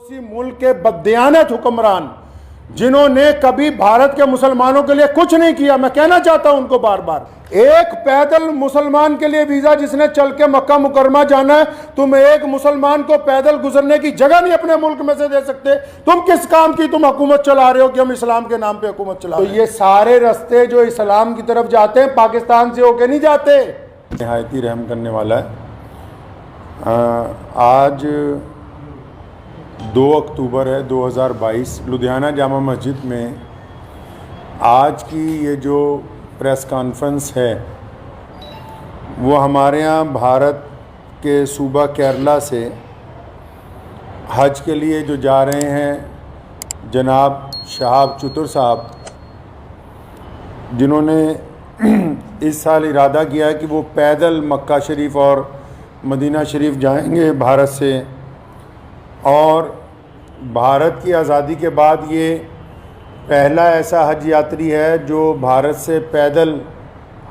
पड़ोसी मुल्क के बददियानत हुक्मरान जिन्होंने कभी भारत के मुसलमानों के लिए कुछ नहीं किया, मैं कहना चाहता हूं उनको बार बार, एक पैदल मुसलमान के लिए वीजा जिसने चल के मक्का मुकरमा जाना है, तुम एक मुसलमान को पैदल गुजरने की जगह नहीं अपने मुल्क में से दे सकते। तुम किस काम की तुम हुकूमत चला रहे हो कि हम इस्लाम के नाम पे हुकूमत चला रहे हो? तो ये सारे रास्ते जो इस्लाम की तरफ जाते हैं पाकिस्तान से होके नहीं जाते। निहायत ही रहम करने वाला है। आज 2 अक्टूबर है 2022, लुधियाना जामा मस्जिद में आज की ये जो प्रेस कॉन्फ्रेंस है वो हमारे यहाँ भारत के सूबा केरला से हज के लिए जो जा रहे हैं जनाब शहाब चतुर साहब, जिन्होंने इस साल इरादा किया है कि वो पैदल मक्का शरीफ और मदीना शरीफ जाएंगे भारत से, और भारत की आज़ादी के बाद ये पहला ऐसा हज यात्री है जो भारत से पैदल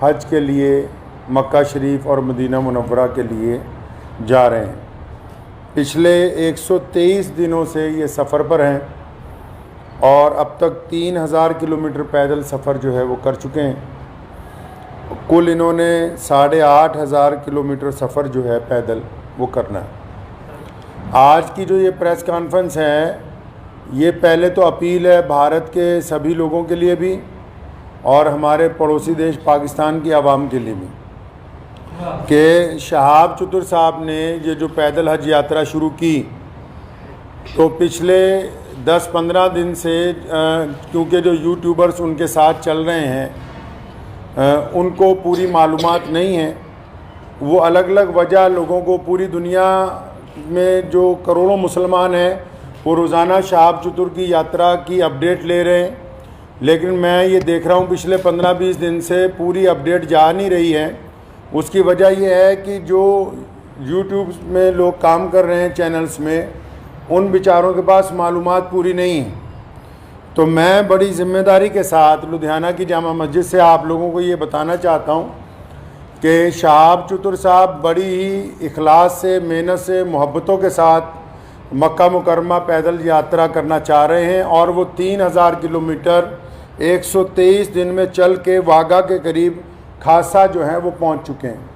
हज के लिए मक्का शरीफ और मदीना मुनव्वरा के लिए जा रहे हैं। पिछले 123 दिनों से ये सफ़र पर हैं और अब तक 3000 किलोमीटर पैदल सफ़र जो है वो कर चुके हैं। कुल इन्होंने 8500 किलोमीटर सफ़र जो है पैदल वो करना है। आज की जो ये प्रेस कॉन्फ्रेंस है ये पहले तो अपील है भारत के सभी लोगों के लिए भी और हमारे पड़ोसी देश पाकिस्तान की आवाम के लिए भी कि शहाब चतुर साहब ने ये जो पैदल हज यात्रा शुरू की, तो पिछले 10-15 दिन से क्योंकि जो यूट्यूबर्स उनके साथ चल रहे हैं उनको पूरी मालूमात नहीं है, वो अलग अलग वजह लोगों को, पूरी दुनिया में जो करोड़ों मुसलमान हैं वो रोज़ाना शहाब चतुर की यात्रा की अपडेट ले रहे हैं, लेकिन मैं ये देख रहा हूँ पिछले 15-20 दिन से पूरी अपडेट जा नहीं रही है। उसकी वजह यह है कि जो यूट्यूब में लोग काम कर रहे हैं चैनल्स में, उन बेचारों के पास मालूमात पूरी नहीं है। तो मैं बड़ी ज़िम्मेदारी के साथ लुधियाना की जामा मस्जिद से आप लोगों को ये बताना चाहता हूँ कि शहाब चतुर साहब बड़ी ही इखलास से, मेहनत से, मोहब्बतों के साथ मक्का मुकरमा पैदल यात्रा करना चाह रहे हैं और वो 3000 किलोमीटर 123 दिन में चल के वाघा के करीब खासा जो है वो पहुंच चुके हैं।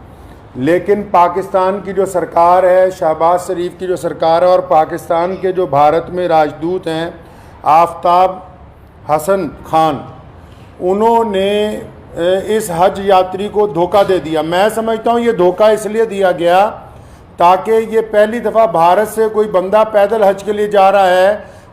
लेकिन पाकिस्तान की जो सरकार है, शहबाज शरीफ की जो सरकार है, और पाकिस्तान के जो भारत में राजदूत हैं आफ्ताब हसन खान, उन्होंने इस हज यात्री को धोखा दे दिया। मैं समझता हूँ ये धोखा इसलिए दिया गया ताकि ये पहली दफ़ा भारत से कोई बंदा पैदल हज के लिए जा रहा है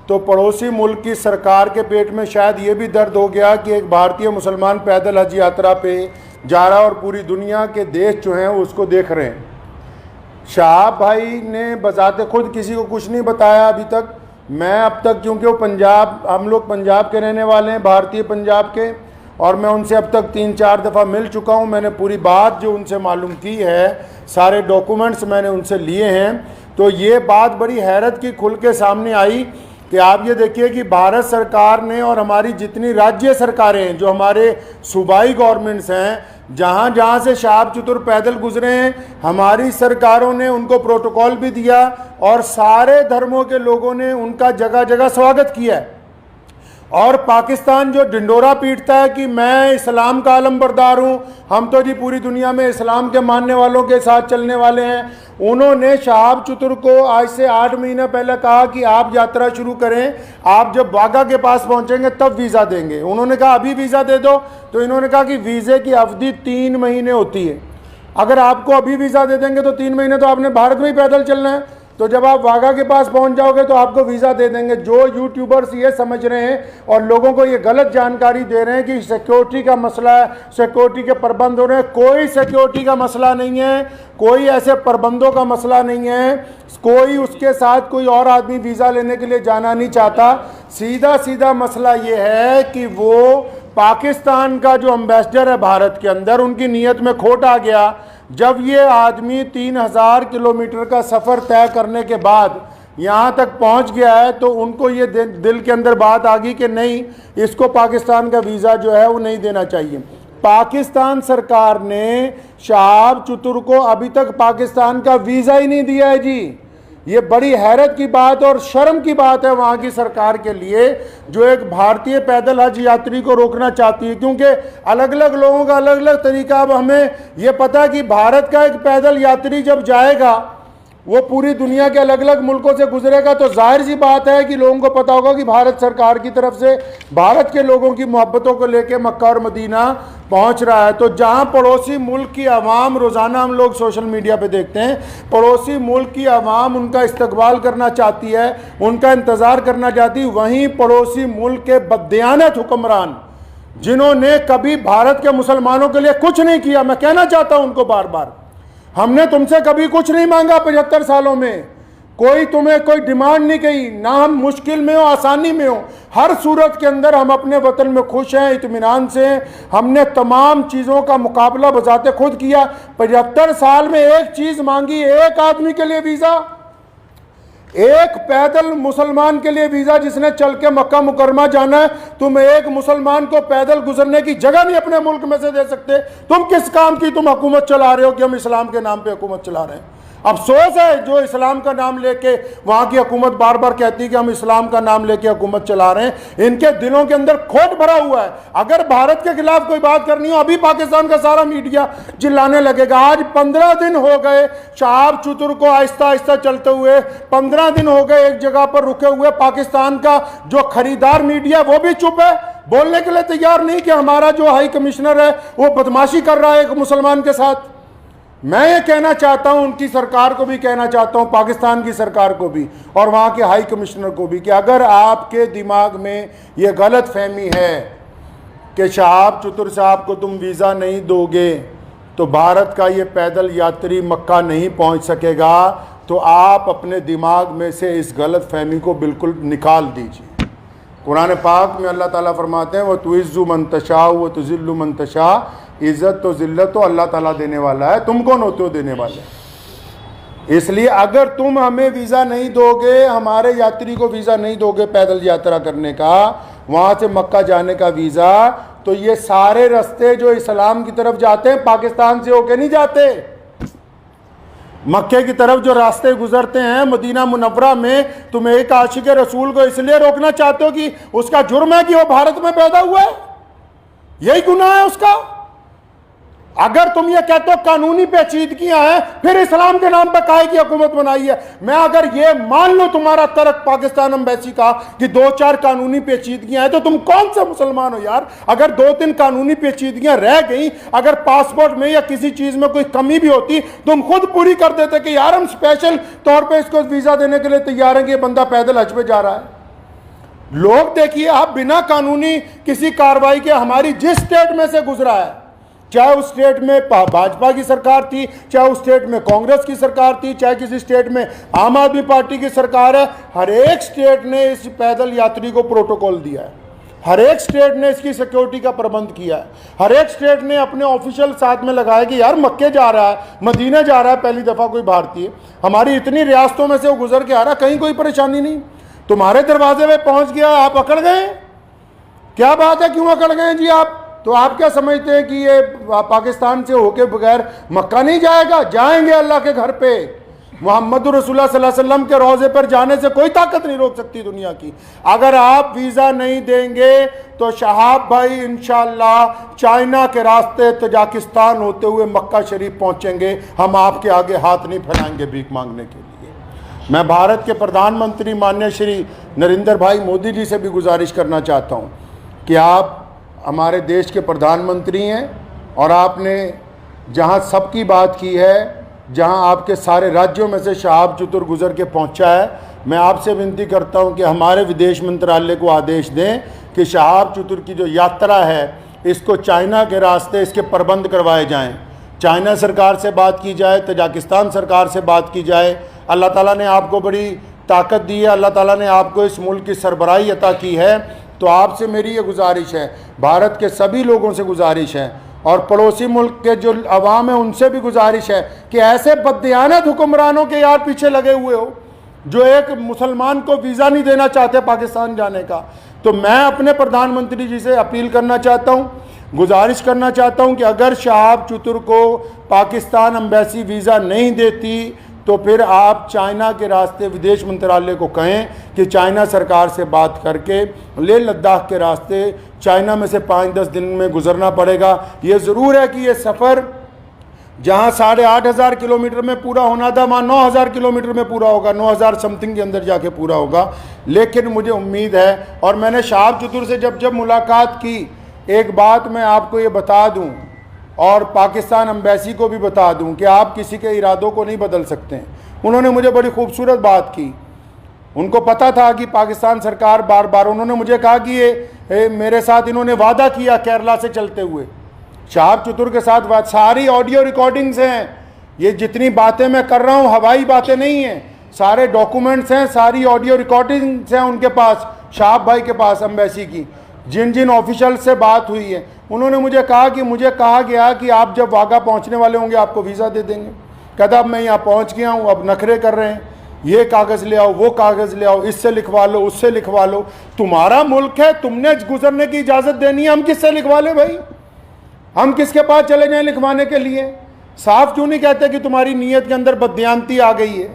तो पड़ोसी मुल्क की सरकार के पेट में शायद ये भी दर्द हो गया कि एक भारतीय मुसलमान पैदल हज यात्रा पे जा रहा है और पूरी दुनिया के देश जो हैं उसको देख रहे हैं। शहाब भाई ने बजाते खुद किसी को कुछ नहीं बताया अभी तक। मैं अब तक, क्योंकि वो पंजाब, हम लोग पंजाब के रहने वाले हैं, भारतीय पंजाब के, और मैं उनसे अब तक 3-4 दफ़ा मिल चुका हूं। मैंने पूरी बात जो उनसे मालूम की है, सारे डॉक्यूमेंट्स मैंने उनसे लिए हैं। तो ये बात बड़ी हैरत की खुल के सामने आई कि आप ये देखिए कि भारत सरकार ने और हमारी जितनी राज्य सरकारें हैं, जो हमारे सूबाई गवर्नमेंट्स हैं, जहाँ जहाँ से शहाब चतुर पैदल गुजरे हैं, हमारी सरकारों ने उनको प्रोटोकॉल भी दिया और सारे धर्मों के लोगों ने उनका जगह जगह स्वागत किया है। और पाकिस्तान जो ढिंडोरा पीटता है कि मैं इस्लाम का आलमबरदार हूँ, हम तो जी पूरी दुनिया में इस्लाम के मानने वालों के साथ चलने वाले हैं, उन्होंने शहाब चतुर को आज से 8 महीने पहले कहा कि आप यात्रा शुरू करें, आप जब वाघा के पास पहुँचेंगे तब वीज़ा देंगे। उन्होंने कहा अभी वीज़ा दे दो, तो इन्होंने कहा कि वीज़े की अवधि 3 महीने होती है, अगर आपको अभी वीज़ा दे देंगे तो 3 महीने तो आपने भारत में ही पैदल चलना है, तो जब आप वाघा के पास पहुंच जाओगे तो आपको वीज़ा दे देंगे। जो यूट्यूबर्स ये समझ रहे हैं और लोगों को ये गलत जानकारी दे रहे हैं कि सिक्योरिटी का मसला है, सिक्योरिटी के प्रबंध हो रहे हैं, कोई सिक्योरिटी का मसला नहीं है, कोई ऐसे प्रबंधों का मसला नहीं है, कोई उसके साथ कोई और आदमी वीज़ा लेने के लिए जाना नहीं चाहता। सीधा सीधा मसला ये है कि वो पाकिस्तान का जो एम्बेसडर है भारत के अंदर, उनकी नीयत में खोट आ गया। जब ये आदमी 3000 किलोमीटर का सफ़र तय करने के बाद यहाँ तक पहुँच गया है, तो उनको ये दिल के अंदर बात आ गई कि नहीं, इसको पाकिस्तान का वीज़ा जो है वो नहीं देना चाहिए। पाकिस्तान सरकार ने शहाब चतुर को अभी तक पाकिस्तान का वीज़ा ही नहीं दिया है जी। ये बड़ी हैरत की बात और शर्म की बात है वहाँ की सरकार के लिए, जो एक भारतीय पैदल हज यात्री को रोकना चाहती है, क्योंकि अलग अलग लोगों का अलग अलग तरीका। अब हमें ये पता है कि भारत का एक पैदल यात्री जब जाएगा वो पूरी दुनिया के अलग अलग मुल्कों से गुजरेगा, तो जाहिर सी बात है कि लोगों को पता होगा कि भारत सरकार की तरफ से भारत के लोगों की मोहब्बतों को लेकर मक्का और मदीना पहुंच रहा है। तो जहां पड़ोसी मुल्क की आवाम, रोज़ाना हम लोग सोशल मीडिया पे देखते हैं, पड़ोसी मुल्क की आवाम उनका इस्तकबाल करना चाहती है, उनका इंतज़ार करना चाहती है, वहीं पड़ोसी मुल्क के बददियानत हुक्मरान जिन्होंने कभी भारत के मुसलमानों के लिए कुछ नहीं किया, मैं कहना चाहता हूं उनको बार बार, हमने तुमसे कभी कुछ नहीं मांगा 75 सालों में, कोई तुम्हें कोई डिमांड नहीं की, ना हम मुश्किल में हो आसानी में हो, हर सूरत के अंदर हम अपने वतन में खुश हैं, इत्मीनान से हैं। हमने तमाम चीज़ों का मुकाबला बजाते खुद किया। 75 साल में एक चीज़ मांगी, एक आदमी के लिए वीज़ा, एक पैदल मुसलमान के लिए वीज़ा जिसने चल के मक्का मुकरमा जाना है। तुम एक मुसलमान को पैदल गुजरने की जगह नहीं अपने मुल्क में से दे सकते। तुम किस काम की तुम हुकूमत चला रहे हो कि हम इस्लाम के नाम पे हुकूमत चला रहे हैं। अफसोस है जो इस्लाम का नाम लेके वहाँ की हुकूमत बार बार कहती है कि हम इस्लाम का नाम लेके हुकूमत चला रहे हैं, इनके दिलों के अंदर खोट भरा हुआ है। अगर भारत के खिलाफ कोई बात करनी हो, अभी पाकिस्तान का सारा मीडिया चिल्लाने लगेगा। आज 15 दिन हो गए शहाब चतुर को आहिस्ता आहिस्ता चलते हुए, 15 दिन हो गए एक जगह पर रुके हुए। पाकिस्तान का जो खरीदार मीडिया वो भी चुप है, बोलने के लिए तैयार नहीं कि हमारा जो हाई कमिश्नर है वो बदमाशी कर रहा है एक मुसलमान के साथ। मैं ये कहना चाहता हूं, उनकी सरकार को भी कहना चाहता हूं, पाकिस्तान की सरकार को भी और वहाँ के हाई कमिश्नर को भी, कि अगर आपके दिमाग में ये गलत फहमी है कि शहाब चतुर साहब को तुम वीज़ा नहीं दोगे तो भारत का ये पैदल यात्री मक्का नहीं पहुँच सकेगा, तो आप अपने दिमाग में से इस गलत फहमी को बिल्कुल निकाल दीजिए। कुरान पाक में अल्लाह ताला फरमाते हैं, वह तुइज़्ज़ु मन तशा व तुज़िल्लु मन तशा, इज़्ज़त तो ज़िल्लत तो अल्लाह ताला देने वाला है, तुम कौन होते हो देने वाले। इसलिए अगर तुम हमें वीज़ा नहीं दोगे, हमारे यात्री को वीज़ा नहीं दोगे पैदल यात्रा करने का, वहाँ से मक्का जाने का वीज़ा, तो ये सारे रास्ते जो इस्लाम की तरफ जाते हैं पाकिस्तान से होके नहीं जाते। मक्के की तरफ जो रास्ते गुजरते हैं मदीना मुनव्वरा में, तुम एक आशिक रसूल को इसलिए रोकना चाहते हो कि उसका जुर्म है कि वो भारत में पैदा हुआ है, यही गुनाह है उसका। अगर तुम ये कहते हो कानूनी पेचीदगियां हैं, फिर इस्लाम के नाम पर काहे की हुकूमत बनाई है। मैं अगर ये मान लो तुम्हारा तर्क पाकिस्तान एम्बेसी का कि 2-4 कानूनी पेचीदगियां हैं, तो तुम कौन से मुसलमान हो यार। अगर 2-3 कानूनी पेचीदगियां रह गई, अगर पासपोर्ट में या किसी चीज में कोई कमी भी होती, तुम खुद पूरी कर देते कि यार हम स्पेशल तौर पर इसको वीजा देने के लिए तैयार हैं कि ये बंदा पैदल हज पे जा रहा है। लोग देखिए, आप बिना कानूनी किसी कार्रवाई के हमारी जिस स्टेट में से गुजरा है, चाहे उस स्टेट में भाजपा की सरकार थी, चाहे उस स्टेट में कांग्रेस की सरकार थी, चाहे किसी स्टेट में आम आदमी पार्टी की सरकार है, हर एक स्टेट ने इस पैदल यात्री को प्रोटोकॉल दिया है, हर एक स्टेट ने इसकी सिक्योरिटी का प्रबंध किया है, हर एक स्टेट ने अपने ऑफिशियल साथ में लगाया कि यार मक्के जा रहा है, मदीना जा रहा है पहली दफ़ा कोई भारतीय, हमारी इतनी रियासतों में से वो गुजर के आ रहा, कहीं कोई परेशानी नहीं, तुम्हारे दरवाजे पे पहुंच गया, आप अकड़ गए। क्या बात है, क्यों अकड़ गए जी आप? तो आप क्या समझते हैं कि ये पाकिस्तान से होके बगैर मक्का नहीं जाएगा? जाएंगे अल्लाह के घर पे। मोहम्मद रसूलुल्लाह सल्लल्लाहु अलैहि वसल्लम के रोज़े पर जाने से कोई ताकत नहीं रोक सकती दुनिया की। अगर आप वीज़ा नहीं देंगे तो शहाब भाई इंशाअल्लाह चाइना के रास्ते तजाकिस्तान होते हुए मक्का शरीफ पहुँचेंगे। हम आपके आगे हाथ नहीं फैलाएंगे भीख मांगने के लिए। मैं भारत के प्रधानमंत्री माननीय श्री नरेंद्र भाई मोदी जी से भी गुजारिश करना चाहता हूँ कि आप हमारे देश के प्रधानमंत्री हैं और आपने जहां सबकी बात की है, जहां आपके सारे राज्यों में से शहाब चतुर गुजर के पहुंचा है, मैं आपसे विनती करता हूं कि हमारे विदेश मंत्रालय को आदेश दें कि शहाब चतुर की जो यात्रा है इसको चाइना के रास्ते इसके प्रबंध करवाए जाएं। चाइना सरकार से बात की जाए, तजाकिस्तान सरकार से बात की जाए। अल्लाह ताला ने आपको बड़ी ताकत दी है, अल्लाह ताला ने आपको इस मुल्क की सरबराही अता की है, तो आपसे मेरी ये गुजारिश है, भारत के सभी लोगों से गुजारिश है और पड़ोसी मुल्क के जो अवाम है उनसे भी गुजारिश है कि ऐसे बददियानत हुक्मरानों के यार पीछे लगे हुए हो जो एक मुसलमान को वीज़ा नहीं देना चाहते पाकिस्तान जाने का। तो मैं अपने प्रधानमंत्री जी से अपील करना चाहता हूँ, गुजारिश करना चाहता हूँ कि अगर शहाब चतुर को पाकिस्तान एम्बेसी वीज़ा नहीं देती तो फिर आप चाइना के रास्ते विदेश मंत्रालय को कहें कि चाइना सरकार से बात करके लेह लद्दाख के रास्ते चाइना में से 5-10 दिन में गुजरना पड़ेगा। ये ज़रूर है कि ये सफ़र जहाँ 8,500 किलोमीटर में पूरा होना था वहाँ 9,000 किलोमीटर में पूरा होगा, 9,000 समथिंग के अंदर जाके पूरा होगा। लेकिन मुझे उम्मीद है, और मैंने शहाब चतुर से जब मुलाकात की, एक बात मैं आपको ये बता दूं और पाकिस्तान एम्बेसी को भी बता दूं कि आप किसी के इरादों को नहीं बदल सकते। उन्होंने मुझे बड़ी खूबसूरत बात की। उनको पता था कि पाकिस्तान सरकार बार बार, उन्होंने मुझे कहा कि ये मेरे साथ इन्होंने वादा किया केरला से चलते हुए, शहाब चतुर के साथ सारी ऑडियो रिकॉर्डिंग्स हैं। ये जितनी बातें मैं कर रहा हूँ हवाई बातें नहीं हैं, सारे डॉक्यूमेंट्स हैं, सारी ऑडियो रिकॉर्डिंग्स हैं उनके पास, शहाब भाई के पास एम्बेसी की, जिन जिन ऑफिशियल से बात हुई है। उन्होंने मुझे कहा कि मुझे कहा गया कि आप जब वाघा पहुंचने वाले होंगे आपको वीज़ा दे देंगे। कहता अब मैं यहाँ पहुंच गया हूँ, अब नखरे कर रहे हैं, ये कागज़ ले आओ, वो कागज़ ले आओ, इससे लिखवा लो, उससे लिखवा लो। तुम्हारा मुल्क है, तुमने गुजरने की इजाज़त देनी है, हम किससे लिखवा लें भाई? हम किसके पास चले जाएं लिखवाने के लिए? साफ क्यों नहीं कहते कि तुम्हारी नीयत के अंदर बददियानती आ गई है,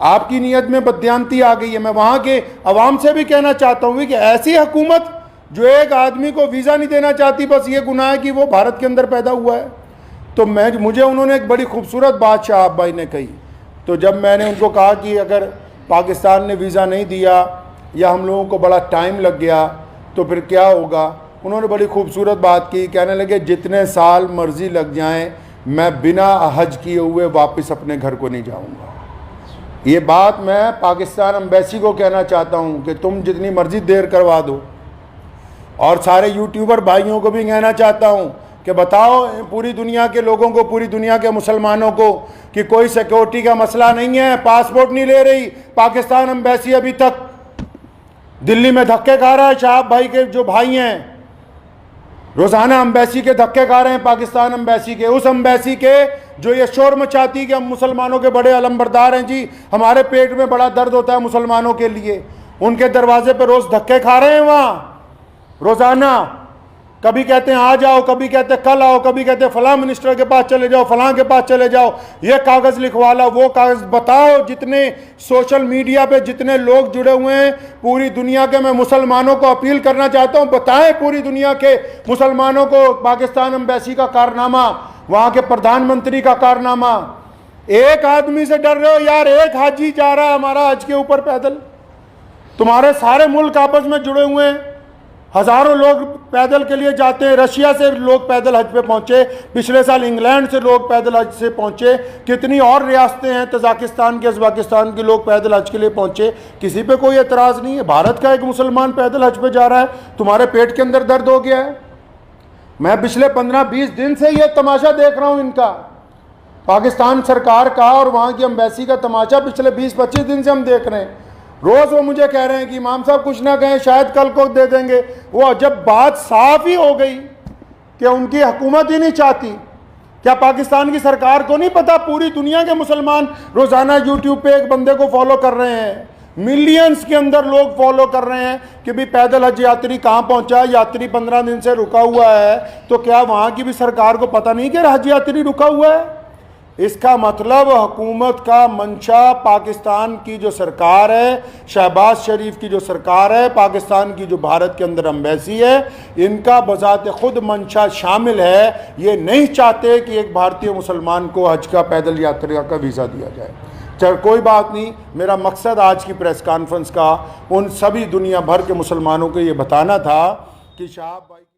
आपकी नीयत में बददियानती आ गई है। मैं वहाँ के अवाम से भी कहना चाहता हूँ कि ऐसी हुकूमत जो एक आदमी को वीज़ा नहीं देना चाहती, बस ये गुनाह है कि वो भारत के अंदर पैदा हुआ है। तो मुझे उन्होंने एक बड़ी खूबसूरत बात शहाब भाई ने कही। तो जब मैंने उनको कहा कि अगर पाकिस्तान ने वीज़ा नहीं दिया या हम लोगों को बड़ा टाइम लग गया तो फिर क्या होगा, उन्होंने बड़ी खूबसूरत बात की। कहने लगे जितने साल मर्ज़ी लग जाएं, मैं बिना हज किए हुए वापस अपने घर को नहीं जाऊंगा। ये बात मैं पाकिस्तान एम्बेसी को कहना चाहता हूं कि तुम जितनी मर्ज़ी देर करवा दो, और सारे यूट्यूबर भाइयों को भी कहना चाहता हूं कि बताओ पूरी दुनिया के लोगों को, पूरी दुनिया के मुसलमानों को कि कोई सिक्योरिटी का मसला नहीं है, पासपोर्ट नहीं ले रही पाकिस्तान एम्बेसी। अभी तक दिल्ली में धक्के खा रहा है, शहाब भाई के जो भाई हैं रोज़ाना एम्बेसी के धक्के खा रहे हैं, पाकिस्तान एम्बेसी के, उस एम्बेसी के जो ये शोर मचाती कि हम मुसलमानों के बड़े अलमबरदार हैं जी, हमारे पेट में बड़ा दर्द होता है मुसलमानों के लिए। उनके दरवाजे पर रोज़ धक्के खा रहे हैं वहाँ रोज़ाना। कभी कहते हैं आ जाओ, कभी कहते हैं कल आओ, कभी कहते हैं फलां मिनिस्टर के पास चले जाओ, फलां के पास चले जाओ, ये कागज़ लिखवा लो, वो कागज़। बताओ जितने सोशल मीडिया पे जितने लोग जुड़े हुए हैं पूरी दुनिया के, मैं मुसलमानों को अपील करना चाहता हूँ, बताएं पूरी दुनिया के मुसलमानों को पाकिस्तान एम्बेसी का कारनामा, वहाँ के प्रधानमंत्री का कारनामा। एक आदमी से डर रहे हो यार, एक हाजी जा रहा है हमारा हज के ऊपर पैदल, तुम्हारे सारे मुल्क आपस में जुड़े हुए हैं, हज़ारों लोग पैदल के लिए जाते हैं। रशिया से लोग पैदल हज पे पहुँचे, पिछले साल इंग्लैंड से लोग पैदल हज से पहुँचे, कितनी और रियासतें हैं तजाकिस्तान के, उज़्बेकिस्तान के लोग पैदल हज के लिए पहुँचे। किसी पे कोई एतराज़ नहीं है। भारत का एक मुसलमान पैदल हज पे जा रहा है, तुम्हारे पेट के अंदर दर्द हो गया है। मैं पिछले 15-20 दिन से ये तमाशा देख रहा हूँ इनका, पाकिस्तान सरकार का और वहाँ की एम्बेसी का तमाशा पिछले 20-25 दिन से हम देख रहे हैं। रोज़ वो मुझे कह रहे हैं कि इमाम साहब कुछ ना कहें, शायद कल को दे देंगे। वो जब बात साफ ही हो गई कि उनकी हुकूमत ही नहीं चाहती, क्या पाकिस्तान की सरकार को नहीं पता पूरी दुनिया के मुसलमान रोज़ाना यूट्यूब पे एक बंदे को फॉलो कर रहे हैं, मिलियंस के अंदर लोग फॉलो कर रहे हैं कि भाई पैदल हज यात्री कहाँ पहुँचा, यात्री 15 दिन से रुका हुआ है। तो क्या वहाँ की भी सरकार को पता नहीं कि हज यात्री रुका हुआ है? इसका मतलब हुकूमत का मंशा, पाकिस्तान की जो सरकार है, शहबाज शरीफ की जो सरकार है, पाकिस्तान की जो भारत के अंदर एम्बेसी है, इनका बजाते खुद मंशा शामिल है। ये नहीं चाहते कि एक भारतीय मुसलमान को हज का पैदल यात्रा का वीज़ा दिया जाए। चल कोई बात नहीं, मेरा मकसद आज की प्रेस कॉन्फ्रेंस का उन सभी दुनिया भर के मुसलमानों को ये बताना था कि शहाब भाई